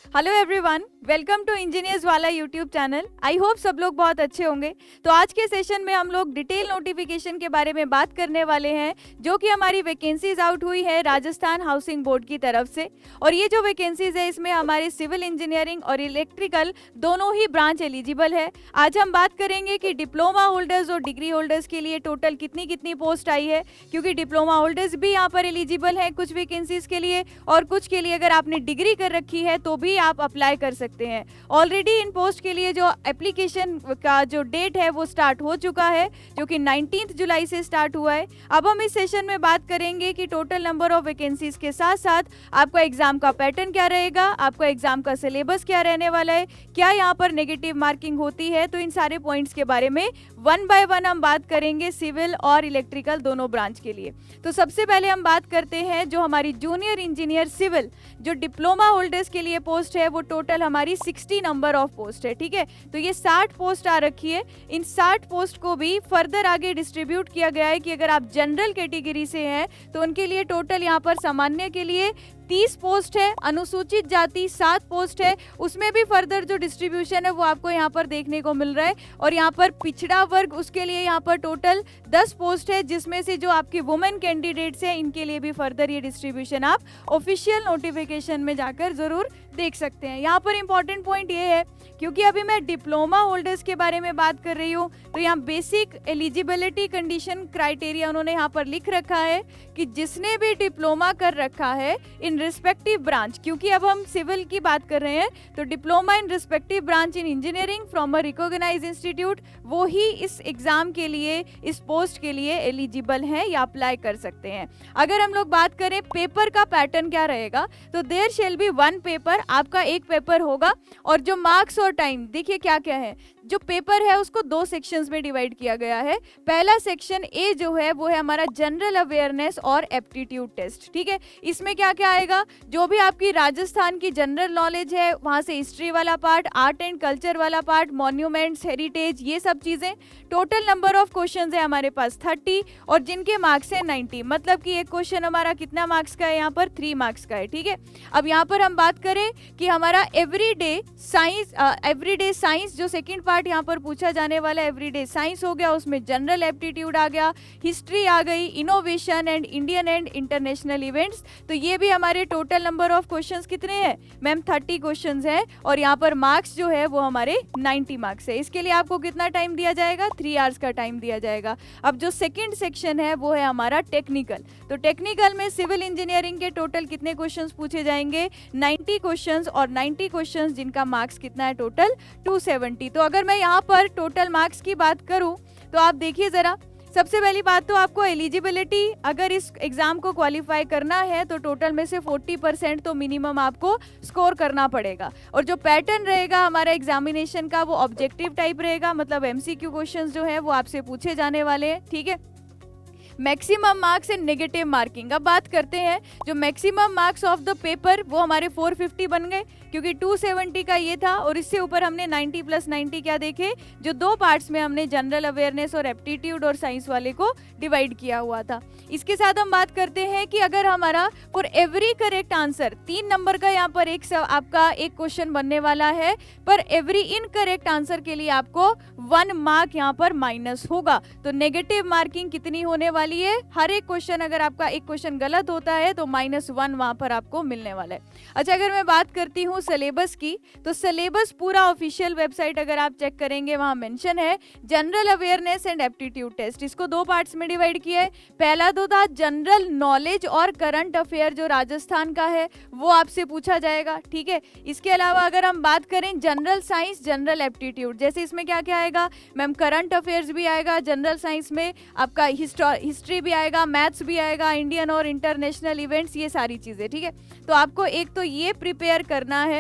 Hello everyone, welcome to engineers वाला YouTube channel. I hope सब लोग बहुत अच्छे होंगे। तो आज के सेशन में हम लोग डिटेल नोटिफिकेशन के बारे में बात करने वाले हैं, जो कि हमारी वैकेंसीज आउट हुई है राजस्थान हाउसिंग बोर्ड की तरफ से। और ये जो वैकेंसीज है इसमें हमारे सिविल इंजीनियरिंग और इलेक्ट्रिकल दोनों ही ब्रांच एलिजिबल है। आज हम बात करेंगे कि डिप्लोमा होल्डर्स और डिग्री होल्डर्स के लिए टोटल कितनी कितनी पोस्ट आई है, क्योंकि डिप्लोमा होल्डर्स भी यहाँ पर एलिजिबल है कुछ वैकेंसीज के लिए, और कुछ के लिए अगर आपने डिग्री कर रखी है तो भी आप अप्लाई कर सकते हैं। ऑलरेडी इन पोस्ट के लिए जो एप्लीकेशन का जो डेट है वो स्टार्ट हो चुका है, जो कि 19 जुलाई से स्टार्ट हुआ है। अब हम इस सेशन में बात करेंगे कि टोटल नंबर ऑफ वैकेंसीज के साथ साथ आपका एग्जाम का पैटर्न क्या रहेगा, आपका एग्जाम का सिलेबस क्या रहने वाला है, क्या यहाँ पर नेगेटिव मार्किंग होती है। तो इन सारे पॉइंट्स के बारे में वन बाय वन हम बात करेंगे सिविल और इलेक्ट्रिकल दोनों ब्रांच के लिए। तो सबसे पहले हम बात करते हैं जो हमारी जूनियर इंजीनियर सिविल जो डिप्लोमा होल्डर्स के लिए पोस्ट है, वो टोटल हमारी 60 नंबर ऑफ पोस्ट है। ठीक है, तो ये 60 पोस्ट आ रखी है। इन 60 पोस्ट को भी फर्दर आगे डिस्ट्रीब्यूट किया गया है कि अगर आप जनरल कैटेगरी से हैं तो उनके लिए टोटल यहाँ पर सामान्य के लिए 30 पोस्ट है, अनुसूचित जाति 7 पोस्ट है। उसमें भी फर्दर जो डिस्ट्रीब्यूशन है वो आपको यहाँ पर देखने को मिल रहा है। और यहाँ पर पिछड़ा वर्ग उसके लिए यहाँ पर टोटल 10 पोस्ट है, जिसमें से जो आपकी वुमेन कैंडिडेट्स है इनके लिए भी फर्दर ये डिस्ट्रीब्यूशन आप ऑफिशियल नोटिफिकेशन में जाकर जरूर देख सकते हैं। यहाँ पर इंपॉर्टेंट पॉइंट ये है, क्योंकि अभी मैं डिप्लोमा होल्डर्स के बारे में बात कर रही हूँ, तो यहाँ बेसिक एलिजिबिलिटी कंडीशन क्राइटेरिया उन्होंने यहाँ पर लिख रखा है कि जिसने भी डिप्लोमा कर रखा है इन रिस्पेक्टिव ब्रांच, क्योंकि अब हम सिविल की बात कर रहे हैं, तो diploma in respective branch in engineering from a recognised institute, वो ही इस एग्जाम के लिए, इस पोस्ट के लिए एलिजिबल हैं या अप्लाई कर सकते हैं। अगर हम लोग बात करें पेपर का पैटर्न क्या रहेगा, तो there shall be one paper, आपका एक पेपर होगा। और जो मार्क्स और टाइम देखिए क्या क्या है। जो पेपर है उसको 2 सेक्शंस में डिवाइड किया गया है। पहला सेक्शन ए जो है वो है हमारा जनरल अवेयरनेस और एप्टीट्यूड टेस्ट। ठीक है, इसमें क्या क्या आएगा, जो भी आपकी राजस्थान की जनरल नॉलेज है, वहां से हिस्ट्री वाला पार्ट, आर्ट एंड कल्चर वाला पार्ट, मॉन्यूमेंट्स, हेरिटेज, ये सब चीजें। टोटल नंबर ऑफ क्वेश्चंस है हमारे पास 30, और जिनके मार्क्स है 90, मतलब कि एक क्वेश्चन हमारा कितना मार्क्स का है, यहाँ पर 3 मार्क्स का है। ठीक है, अब यहाँ पर हम बात करें कि हमारा एवरीडे साइंस जो सेकंड पार्ट यहाँ पर पूछा जाने वाला एवरीडे साइंस हो गया, उसमें जनरल एप्टीट्यूड आ गया, हिस्ट्री आ गई, innovation and Indian and international events. तो ये भी हमारे टोटल नंबर ऑफ क्वेश्चंस कितने हैं मैम, 30 क्वेश्चंस है। और यहाँ पर मार्क्स जो है वो हमारे 90 मार्क्स है। इसके लिए आपको कितना टाइम दिया जाएगा, 3 आवर्स का टाइम दिया जाएगा। अब जो सेकेंड सेक्शन है वो है हमारा टेक्निकल। तो टेक्निकल में सिविल इंजीनियरिंग के टोटल कितने क्वेश्चंस पूछे जाएंगे, 90 क्वेश्चंस, और 90 क्वेश्चंस जिनका मार्क्स कितना है टोटल 270। तो अगर मैं यहाँ पर टोटल मार्क्स की बात करूँ तो आप देखिए जरा, सबसे पहली बात तो आपको एलिजिबिलिटी, अगर इस एग्जाम को क्वालिफाई करना है तो टोटल में से 40% तो मिनिमम आपको स्कोर करना पड़ेगा। और जो पैटर्न रहेगा हमारा एग्जामिनेशन का वो ऑब्जेक्टिव टाइप रहेगा, मतलब MCQ क्वेश्चंस जो है वो आपसे पूछे जाने वाले हैं। ठीक है, maximum marks and negative marking. अब बात करते हैं जो maximum marks of the paper वो हमारे 450 बन गए, क्योंकि 270 का ये था, और इससे ऊपर हमने 90 + 90 क्या देखे, जो 2 पार्ट्स में हमने जनरल अवेयरनेस और एप्टीट्यूड और साइंस वाले को डिवाइड किया हुआ था। इसके साथ हम बात करते हैं कि अगर हमारा for every correct answer 3 number का यहाँ पर आपका एक क्वेश्चन बनने वाला है, पर एवरी इनकरेक्ट आंसर के लिए आपको 1 मार्क यहाँ पर माइनस होगा। तो नेगेटिव मार्किंग कितनी होने वाली है, हर एक क्वेश्चन, अगर आपका एक क्वेश्चन गलत होता है तो -1 वहां पर आपको मिलने वाला है। अच्छा, अगर मैं बात करती हूँ सिलेबस की, तो सिलेबस पूरा ऑफिशियल वेबसाइट अगर आप चेक करेंगे वहां मेंशन है general awareness and aptitude test. इसको 2 पार्ट्स में डिवाइड किया है। पहला तो था जनरल नॉलेज और करंट अफेयर, जो राजस्थान का है वो आपसे पूछा जाएगा। ठीक है, इसके अलावा अगर हम बात करें जनरल साइंस, जनरल एप्टीट्यूड, जैसे इसमें क्या क्या आएगा मैम, करंट अफेयर्स भी आएगा, जनरल साइंस में आपका हिस्ट्री भी आएगा, मैथ्स भी आएगा, इंडियन और इंटरनेशनल इवेंट्स, ये सारी चीजें। ठीक है, तो आपको एक तो ये प्रिपेयर करना है।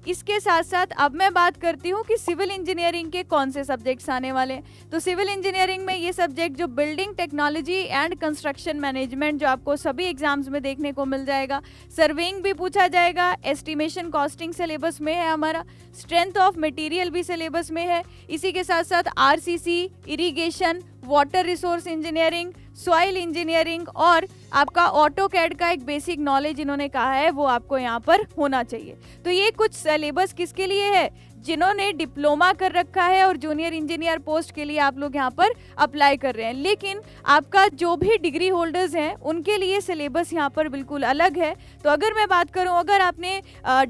इसके साथ साथ अब मैं बात करती हूँ कि सिविल इंजीनियरिंग के कौन से सब्जेक्ट्स आने वाले हैं। तो सिविल इंजीनियरिंग में ये सब्जेक्ट जो building technology and construction management, जो आपको सभी एग्जाम्स में देखने को मिल जाएगा, सर्वेइंग भी पूछा जाएगा, एस्टिमेशन कॉस्टिंग सिलेबस में है हमारा, स्ट्रेंथ ऑफ मटेरियल भी सिलेबस में है। इसी के साथ साथ RCC, irrigation, water resource engineering, soil engineering और आपका ऑटो कैड का एक बेसिक नॉलेज इन्होंने कहा है वो आपको यहाँ पर होना चाहिए। तो ये कुछ सिलेबस किसके लिए है, जिन्होंने डिप्लोमा कर रखा है और जूनियर इंजीनियर पोस्ट के लिए आप लोग यहाँ पर अप्लाई कर रहे हैं। लेकिन आपका जो भी डिग्री होल्डर्स हैं उनके लिए सिलेबस यहाँ पर बिल्कुल अलग है। तो अगर मैं बात करूँ, अगर आपने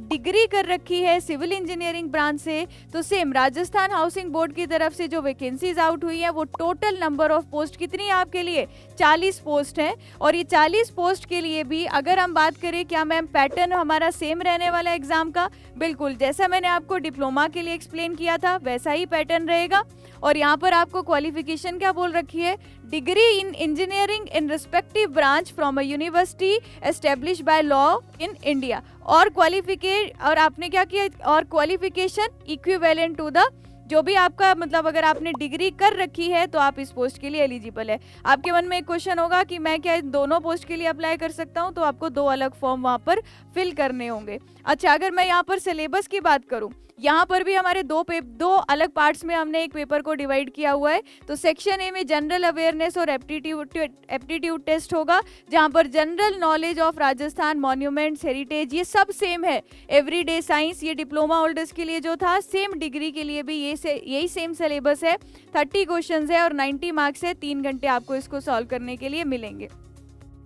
डिग्री कर रखी है सिविल इंजीनियरिंग ब्रांच से, तो सेम राजस्थान हाउसिंग बोर्ड की तरफ से जो वैकेंसीज आउट हुई है वो टोटल नंबर ऑफ पोस्ट कितनी है आपके लिए, 40 पोस्ट है। और ये 40 पोस्ट के लिए भी अगर हम बात करें क्या मैम पैटर्न हमारा सेम रहने वाला एग्जाम का, बिल्कुल जैसा मैंने आपको डिप्लोमा के लिए एक्सप्लेन किया था वैसा ही पैटर्न रहेगा। और यहाँ पर आपको क्वालिफिकेशन क्या बोल रखी है, degree in engineering in respective branch from a university establish by law in India. और और आपने क्या किया, और क्वालिफिकेशन इक्विवेलेंट टू द, जो भी आपका मतलब अगर आपने डिग्री कर रखी है तो आप इस पोस्ट के लिए एलिजिबल है। आपके मन में एक क्वेश्चन होगा कि मैं क्या दोनों पोस्ट के लिए अप्लाई कर सकता हूं, तो आपको 2 अलग फॉर्म वहां पर फिल करने होंगे। अच्छा, अगर मैं यहाँ पर सिलेबस की बात करूं, यहाँ पर भी हमारे दो अलग पार्ट्स में हमने एक पेपर को डिवाइड किया हुआ है। तो सेक्शन ए में जनरल अवेयरनेस और एप्टीट्यूड टेस्ट होगा, जहाँ पर general knowledge of Rajasthan monuments heritage ये सब सेम है। एवरीडे साइंस ये डिप्लोमा होल्डर्स के लिए जो था, सेम डिग्री के लिए भी यही सेम सिलेबस है। 30 क्वेश्चंस है और 90 मार्क्स है। 3 घंटे आपको इसको सॉल्व करने के लिए मिलेंगे।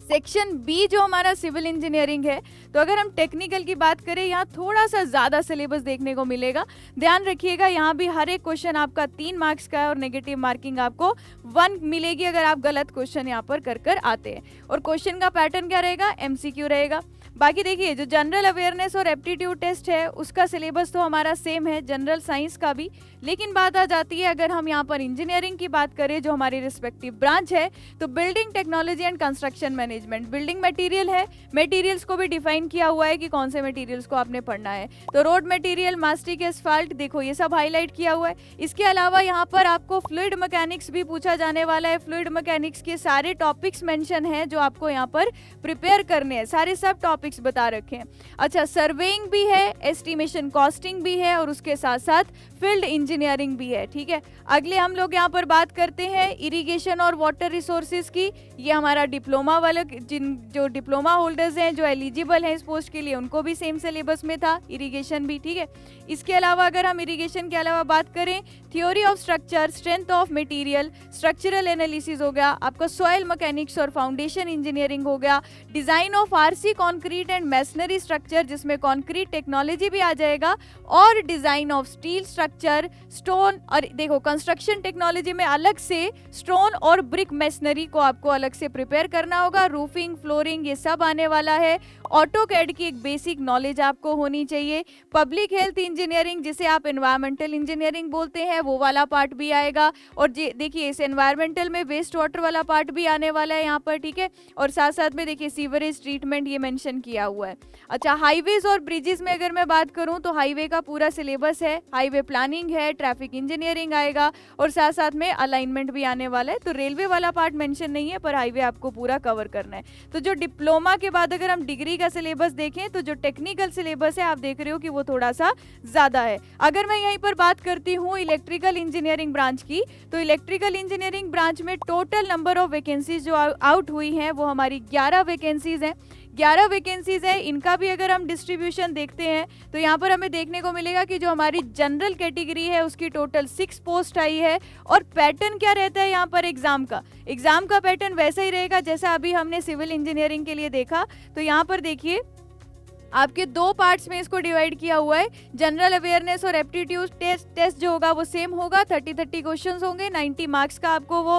सेक्शन बी जो हमारा सिविल इंजीनियरिंग है, तो अगर हम टेक्निकल की बात करें यहाँ थोड़ा सा ज़्यादा सिलेबस देखने को मिलेगा। ध्यान रखिएगा, यहाँ भी हर एक क्वेश्चन आपका 3 मार्क्स का है और नेगेटिव मार्किंग आपको 1 मिलेगी अगर आप गलत क्वेश्चन यहाँ पर कर आते हैं। और क्वेश्चन का पैटर्न क्या रहेगा, MCQ रहेगा। बाकी देखिए जो जनरल अवेयरनेस और एप्टीट्यूड टेस्ट है उसका सिलेबस तो हमारा सेम है, जनरल साइंस का भी। लेकिन बात आ जाती है अगर हम यहाँ पर इंजीनियरिंग की बात करें जो हमारी रिस्पेक्टिव ब्रांच है, तो building technology and construction management, building material है, मटेरियल्स को भी डिफाइन किया हुआ है कि कौन से मटेरियल्स को आपने पढ़ना है। तो रोड मटेरियल, मास्टिक, एस्फाल्ट, देखो ये सब हाईलाइट किया हुआ है। इसके अलावा यहाँ पर आपको फ्लूइड मैकेनिक्स भी पूछा जाने वाला है। फ्लूइड मैकेनिक्स के सारे टॉपिक्स मेंशन है जो आपको यहाँ पर प्रिपेयर करने हैं, सारे सब टॉपिक्स बता रखे हैं। अच्छा, सर्वेइंग भी है, एस्टिमेशन कॉस्टिंग भी है और उसके साथ साथ फील्ड इंजीनियरिंग भी है। ठीक है, अगले हम लोग यहाँ पर बात करते हैं इरिगेशन और वाटर रिसोर्सेज की। ये हमारा डिप्लोमा वाले जो डिप्लोमा होल्डर्स हैं जो एलिजिबल हैं इस पोस्ट के लिए, उनको भी सेम सिलेबस में था इरिगेशन भी। ठीक है, इसके अलावा अगर हम इरिगेशन के अलावा बात करें, theory of structure, strength of material, structural analysis हो गया आपका, सॉइल मैकेनिक्स और फाउंडेशन इंजीनियरिंग हो गया, design of RC concrete and masonry structure जिसमें कंक्रीट टेक्नोलॉजी भी आ जाएगा, और design of steel structure, stone, और देखो कंस्ट्रक्शन टेक्नोलॉजी में अलग से स्टोन और ब्रिक मैसनरी को आपको अलग से प्रिपेयर करना होगा। रूफिंग, फ्लोरिंग ये सब आने वाला है। ऑटो कैड की एक बेसिक नॉलेज आपको होनी चाहिए। पब्लिक हेल्थ इंजीनियरिंग जिसे आप एनवायरमेंटल इंजीनियरिंग बोलते हैं वो वाला पार्ट भी आएगा। और देखिए इस एनवायरमेंटल में वेस्ट वाटर वाला पार्ट भी आने वाला है यहाँ पर। ठीक है, और साथ साथ में देखिए सीवरेज ट्रीटमेंट ये मेंशन किया हुआ है। अच्छा, हाईवेज और ब्रिजेस में अगर मैं बात करूं तो हाईवे का पूरा सिलेबस है, हाईवे प्लानिंग है, ट्रैफिक इंजीनियरिंग आएगा और साथ साथ में अलाइनमेंट भी आने वाला है। तो रेलवे वाला पार्ट मेंशन नहीं है पर हाईवे आपको पूरा कवर करना है। तो जो डिप्लोमा के बाद अगर हम डिग्री का सिलेबस देखें तो जो टेक्निकल सिलेबस है आप देख रहे हो कि वो थोड़ा सा ज्यादा है। अगर मैं यहीं पर बात करती हूँ इलेक्ट्रिकल इंजीनियरिंग ब्रांच की, तो इलेक्ट्रिकल इंजीनियरिंग ब्रांच में टोटल नंबर ऑफ वैकेंसीज जो आउट हुई हैं वो हमारी 11 वैकेंसीज हैं। 11 वैकेंसीज है, इनका भी अगर हम डिस्ट्रीब्यूशन देखते हैं तो यहाँ पर हमें देखने को मिलेगा कि जो हमारी जनरल कैटेगरी है उसकी टोटल 6 पोस्ट आई है। और पैटर्न क्या रहता है यहाँ पर एग्जाम का पैटर्न वैसा ही रहेगा जैसा अभी हमने सिविल इंजीनियरिंग के लिए देखा। तो यहाँ पर देखिए आपके 2 पार्ट्स में इसको डिवाइड किया हुआ है। जनरल अवेयरनेस और एप्टीट्यूड टेस्ट जो होगा वो सेम होगा, 30 क्वेश्चंस होंगे, 90 मार्क्स का आपको वो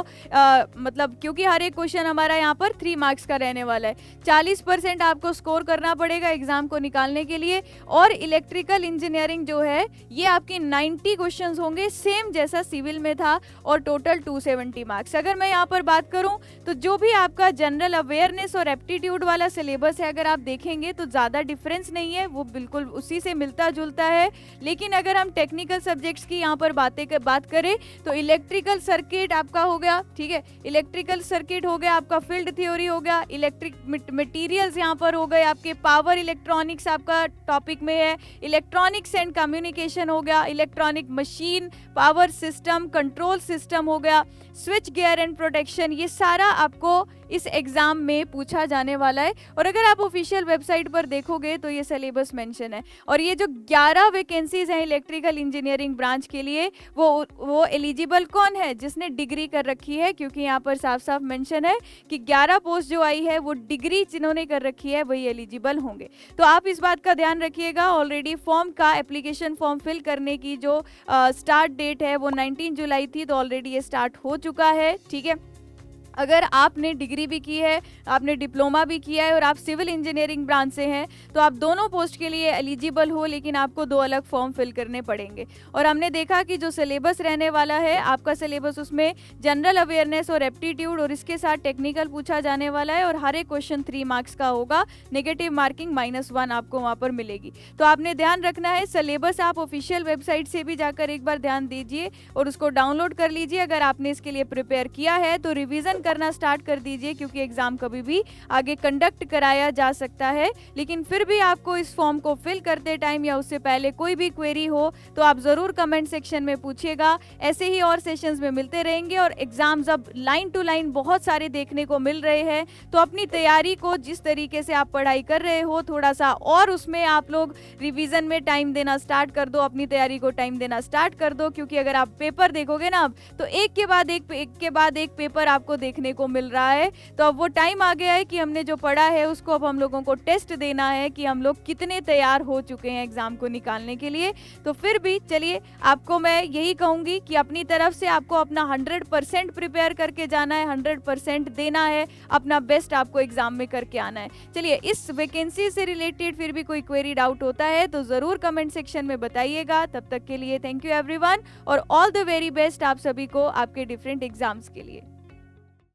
मतलब क्योंकि हर एक क्वेश्चन हमारा यहाँ पर 3 मार्क्स का रहने वाला है। 40% आपको स्कोर करना पड़ेगा एग्जाम को निकालने के लिए। और इलेक्ट्रिकल इंजीनियरिंग जो है ये आपकी 90 क्वेश्चन होंगे सेम जैसा सिविल में था और टोटल 270 मार्क्स। अगर मैं यहाँ पर बात करूँ तो जो भी आपका जनरल अवेयरनेस और एप्टीट्यूड वाला सिलेबस है अगर आप देखेंगे तो ज़्यादा डिफरेंस नहीं है, वो बिल्कुल उसी से मिलता जुलता है। लेकिन अगर हम टेक्निकल सब्जेक्ट्स की यहाँ पर बात करें तो इलेक्ट्रिकल सर्किट आपका हो गया, ठीक है, इलेक्ट्रिकल सर्किट हो गया आपका, फील्ड थ्योरी हो गया, इलेक्ट्रिक मटेरियल्स यहाँ पर हो गए आपके, पावर इलेक्ट्रॉनिक्स आपका टॉपिक में है, इलेक्ट्रॉनिक्स एंड कम्युनिकेशन हो गया, electronic machine, power system, control system हो गया, स्विच गियर एंड प्रोटेक्शन, ये सारा आपको इस एग्ज़ाम में पूछा जाने वाला है। और अगर आप ऑफिशियल वेबसाइट पर देखोगे तो ये सिलेबस मेंशन है। और ये जो 11 वैकेंसीज हैं इलेक्ट्रिकल इंजीनियरिंग ब्रांच के लिए, वो एलिजिबल कौन है? जिसने डिग्री कर रखी है, क्योंकि यहाँ पर साफ साफ मेंशन है कि 11 पोस्ट जो आई है वो डिग्री जिन्होंने कर रखी है वही एलिजिबल होंगे। तो आप इस बात का ध्यान रखिएगा। ऑलरेडी फॉर्म का एप्लीकेशन फॉर्म फिल करने की जो स्टार्ट डेट है वो 19 जुलाई थी, तो ऑलरेडी ये स्टार्ट हो चुका है। ठीक है, अगर आपने डिग्री भी की है, आपने डिप्लोमा भी किया है और आप सिविल इंजीनियरिंग ब्रांच से हैं, तो आप दोनों पोस्ट के लिए एलिजिबल हो, लेकिन आपको 2 अलग फॉर्म फिल करने पड़ेंगे। और हमने देखा कि जो सिलेबस रहने वाला है आपका सिलेबस, उसमें जनरल अवेयरनेस और एप्टीट्यूड और इसके साथ टेक्निकल पूछा जाने वाला है। और हर एक क्वेश्चन 3 मार्क्स का होगा, नेगेटिव मार्किंग -1 आपको वहाँ पर मिलेगी। तो आपने ध्यान रखना है, सिलेबस आप ऑफिशियल वेबसाइट से भी जाकर एक बार ध्यान दीजिए और उसको डाउनलोड कर लीजिए। अगर आपने इसके लिए प्रिपेयर किया है तो रिविजन करना स्टार्ट कर दीजिए, क्योंकि एग्जाम कभी भी आगे कंडक्ट कराया जा सकता है। लेकिन फिर भी आपको इस फॉर्म को फिल करते टाइम या उससे पहले कोई भी क्वेरी हो तो आप जरूर कमेंट सेक्शन में पूछिएगा। ऐसे ही और सेशंस में मिलते रहेंगे। और एग्जाम्स अब लाइन टू लाइन बहुत सारे देखने को मिल रहे हैं, तो अपनी तैयारी को, जिस तरीके से आप पढ़ाई कर रहे हो, थोड़ा सा और उसमें आप लोग रिवीजन में टाइम देना स्टार्ट कर दो, अपनी तैयारी को टाइम देना स्टार्ट कर दो। क्योंकि अगर आप पेपर देखोगे ना अब, तो एक के बाद एक पेपर आपको देखने को मिल रहा है। तो अब वो टाइम आ गया है कि हमने जो पढ़ा है उसको अब हम लोगों को टेस्ट देना है कि हम लोग कितने तैयार हो चुके हैं एग्जाम को निकालने के लिए। तो फिर भी चलिए, आपको मैं यही कहूंगी कि अपनी तरफ से आपको अपना 100% प्रिपेयर करके जाना है, 100% देना है, अपना बेस्ट आपको एग्जाम में करके आना है। चलिए, इस वैकेंसी से रिलेटेड फिर भी कोई क्वेरी डाउट होता है तो जरूर कमेंट सेक्शन में बताइएगा। तब तक के लिए थैंक यू एवरीवन और ऑल द वेरी बेस्ट आप सभी को आपके डिफरेंट एग्जाम्स के लिए।